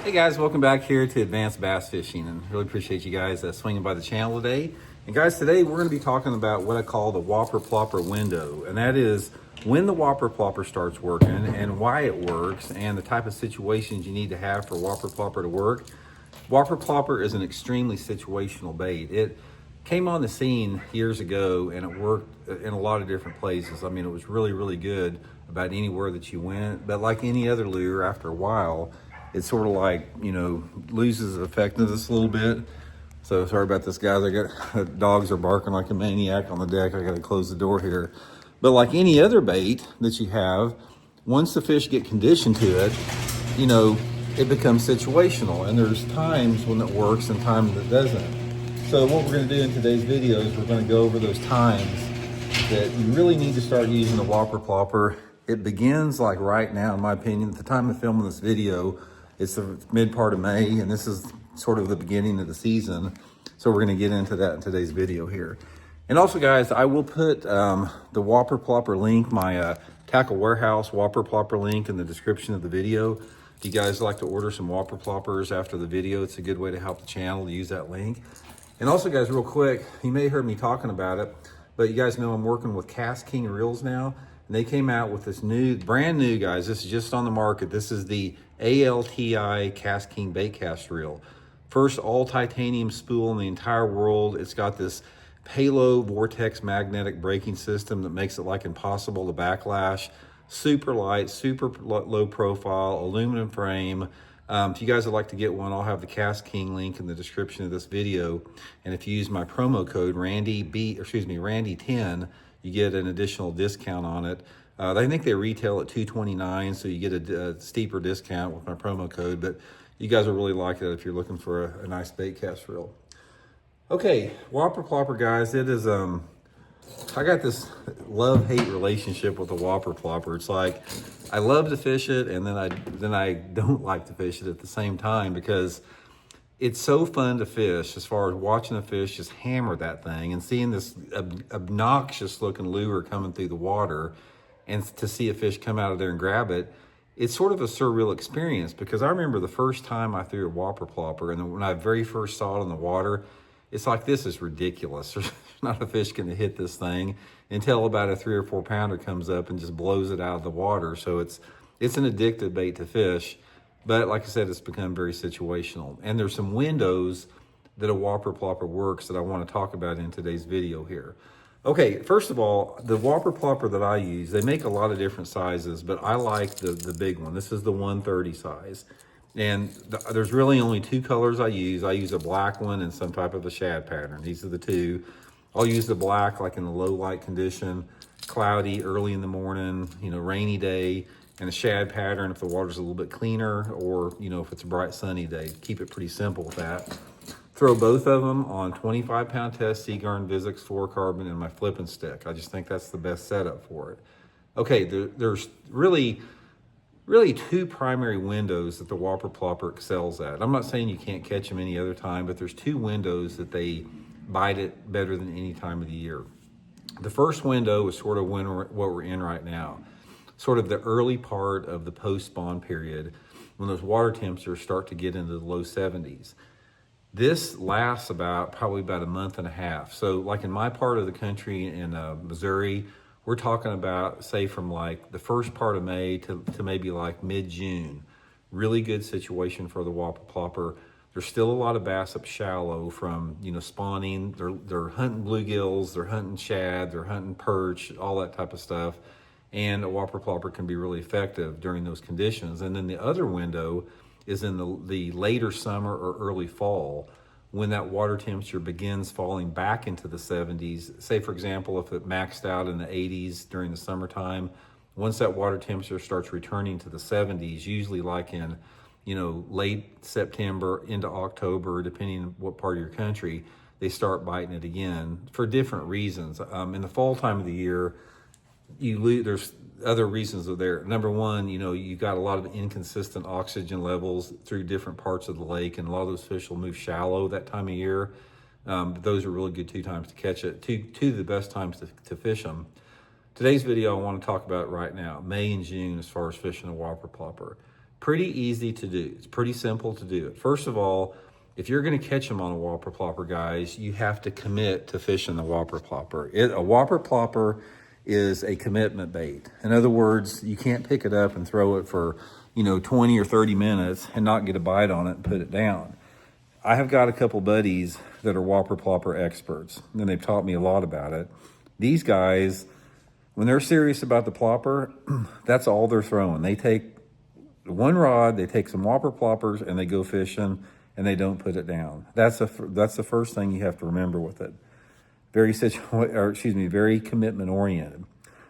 Hey guys, welcome back here to Advanced Bass Fishing, and really appreciate you guys swinging by the channel today. And guys, today we're going to be talking about what I call the Whopper Plopper window, and that is when the Whopper Plopper starts working and why it works and the type of situations you need to have for Whopper Plopper to work. Whopper Plopper is an extremely situational bait. It came on the scene years ago and it worked in a lot of different places. I mean, it was really good about anywhere that you went, but like any other lure, after a while, it sort of like, loses effectiveness a little bit. So sorry about this, guys. I got dogs are barking like a maniac on the deck. I got to close the door here. But like any other bait that you have, once the fish get conditioned to it, it becomes situational. And there's times when it works and times that doesn't. So what we're going to do in today's video is we're going to go over those times that you really need to start using the Whopper Plopper. It begins like right now, in my opinion, at the time of filming this video. It's the mid part of May, and this is sort of the beginning of the season. So we're gonna get into that in today's video here. And also guys, I will put the Whopper Plopper link, my Tackle Warehouse Whopper Plopper link in the description of the video. If you guys like to order some Whopper Ploppers after the video, it's a good way to help the channel to use that link. And also guys, real quick, you may have heard me talking about it, but you guys know I'm working with Cast King Reels now. And they came out with this brand new, guys, this is just on the market. This is the ALTI Cast King bait cast reel. First all titanium spool in the entire world. It's got this Halo Vortex magnetic braking system that makes it like impossible to backlash. Super light, super low profile, aluminum frame. If you guys would like to get one, I'll have the Cast King link in the description of this video. And if you use my promo code Randy10, you get an additional discount on it. I think they retail at $229, so you get a steeper discount with my promo code, but you guys will really like it if you're looking for a nice bait cast reel. Okay, Whopper Plopper, guys, it is, I got this love-hate relationship with the Whopper Plopper. It's like, I love to fish it, and then I don't like to fish it at the same time, because it's so fun to fish as far as watching a fish just hammer that thing and seeing this obnoxious looking lure coming through the water, and to see a fish come out of there and grab it. It's sort of a surreal experience, because I remember the first time I threw a Whopper Plopper, and when I very first saw it in the water, it's like, this is ridiculous. There's not a fish going to hit this thing until about a 3 or 4 pounder comes up and just blows it out of the water. So it's an addictive bait to fish. But like I said, it's become very situational. And there's some windows that a Whopper Plopper works that I want to talk about in today's video here. Okay, first of all, the Whopper Plopper that I use, they make a lot of different sizes, but I like the big one. This is the 130 size. And there's really only 2 colors I use. I use a black one and some type of a shad pattern. These are the 2. I'll use the black like in the low light condition, cloudy early in the morning, rainy day, and a shad pattern if the water's a little bit cleaner, or if it's a bright sunny day. Keep it pretty simple with that. Throw both of them on 25-pound test Seagarn Visix fluorocarbon and my flipping stick. I just think that's the best setup for it. Okay, there's really 2 primary windows that the Whopper Plopper excels at. I'm not saying you can't catch them any other time, but there's 2 windows that they bite it better than any time of the year. The first window is sort of what we're in right now. Sort of the early part of the post-spawn period, when those water temperatures start to get into the low 70s. This lasts probably about a month and a half. So like in my part of the country in Missouri, we're talking about, say, from like the first part of May to maybe like mid-June. Really good situation for the Whopper Plopper. There's still a lot of bass up shallow from, spawning. They're hunting bluegills, they're hunting shad, they're hunting perch, all that type of stuff. And a Whopper Plopper can be really effective during those conditions. And then the other window is in the later summer or early fall, when that water temperature begins falling back into the 70s. Say, for example, if it maxed out in the 80s during the summertime, once that water temperature starts returning to the 70s, usually like in, late September into October, depending on what part of your country, they start biting it again for different reasons. In the fall time of the year, there's other reasons there. Number one, you've got a lot of inconsistent oxygen levels through different parts of the lake, and a lot of those fish will move shallow that time of year. But those are really good 2 times to catch it, two of the best times to fish them. Today's video I want to talk about right now, May and June, as far as fishing a Whopper Plopper. Pretty easy to do. It's pretty simple to do it. First of all, if you're going to catch them on a Whopper Plopper, guys, you have to commit to fishing the Whopper Plopper. A Whopper Plopper is a commitment bait. In other words, you can't pick it up and throw it for, 20 or 30 minutes and not get a bite on it and put it down. I have got a couple buddies that are Whopper Plopper experts, and they've taught me a lot about it. These guys, when they're serious about the plopper, that's all they're throwing. They take one rod, they take some Whopper Ploppers, and they go fishing, and they don't put it down. That's the first thing you have to remember with it. Very commitment oriented.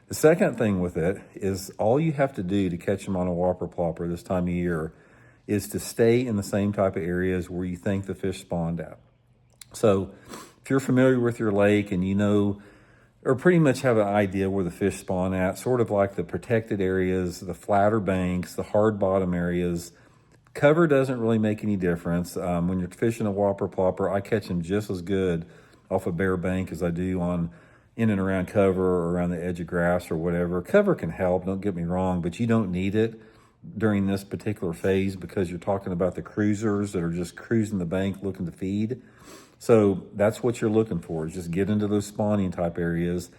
The second thing with it is all you have to do to catch them on a Whopper Plopper this time of year is to stay in the same type of areas where you think the fish spawned at. So if you're familiar with your lake and or pretty much have an idea where the fish spawn at, sort of like the protected areas, the flatter banks, the hard bottom areas, cover doesn't really make any difference. When you're fishing a Whopper Plopper, I catch them just as good off a bare bank as I do in and around cover or around the edge of grass or whatever. Cover can help, don't get me wrong, but you don't need it during this particular phase because you're talking about the cruisers that are just cruising the bank looking to feed. So that's what you're looking for, is just get into those spawning type areas,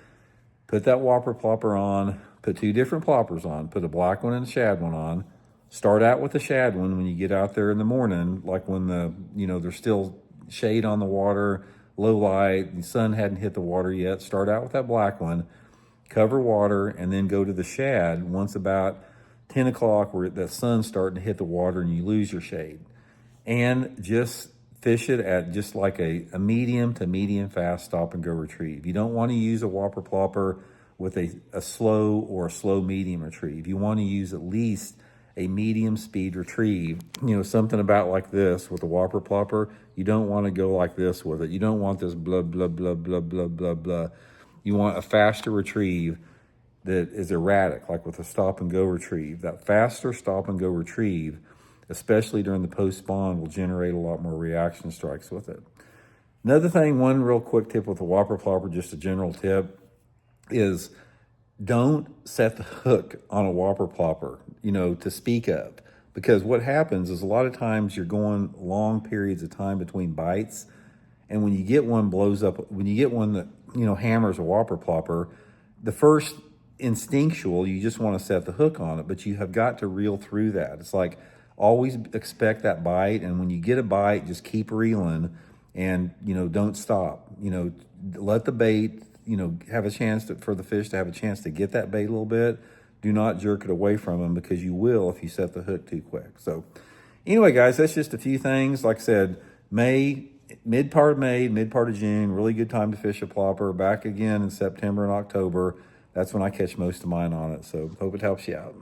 put that Whopper Plopper on, put two different ploppers on, put a black one and a shad one on. Start out with the shad one when you get out there in the morning, like when there's still shade on the water, low light, the sun hadn't hit the water yet. Start out with that black one, cover water, and then go to the shad once about 10 o'clock where that sun's starting to hit the water and you lose your shade. And just fish it at just like a medium to medium fast stop and go retrieve. You don't want to use a Whopper Plopper with a slow or a slow medium retrieve. You want to use at least a medium speed retrieve. Something about like this with a Whopper Plopper. You don't want to go like this with it. You don't want this blah, blah, blah, blah, blah, blah, blah. You want a faster retrieve that is erratic, like with a stop and go retrieve. That faster stop and go retrieve, especially during the post spawn, will generate a lot more reaction strikes with it. Another thing, one real quick tip with the Whopper Plopper, just a general tip, is don't set the hook on a Whopper Plopper, to speak of. Because what happens is a lot of times you're going long periods of time between bites, and when you get one that, hammers a Whopper Plopper, the first instinctual, you just want to set the hook on it, but you have got to reel through that. It's like always expect that bite, and when you get a bite, just keep reeling and, don't stop. Let the bait, have a chance for the fish to have a chance to get that bait a little bit. Do not jerk it away from them because you will if you set the hook too quick. So anyway, guys, that's just a few things. Like I said, mid part of June, really good time to fish a plopper. Back again in September and October. That's when I catch most of mine on it. So hope it helps you out.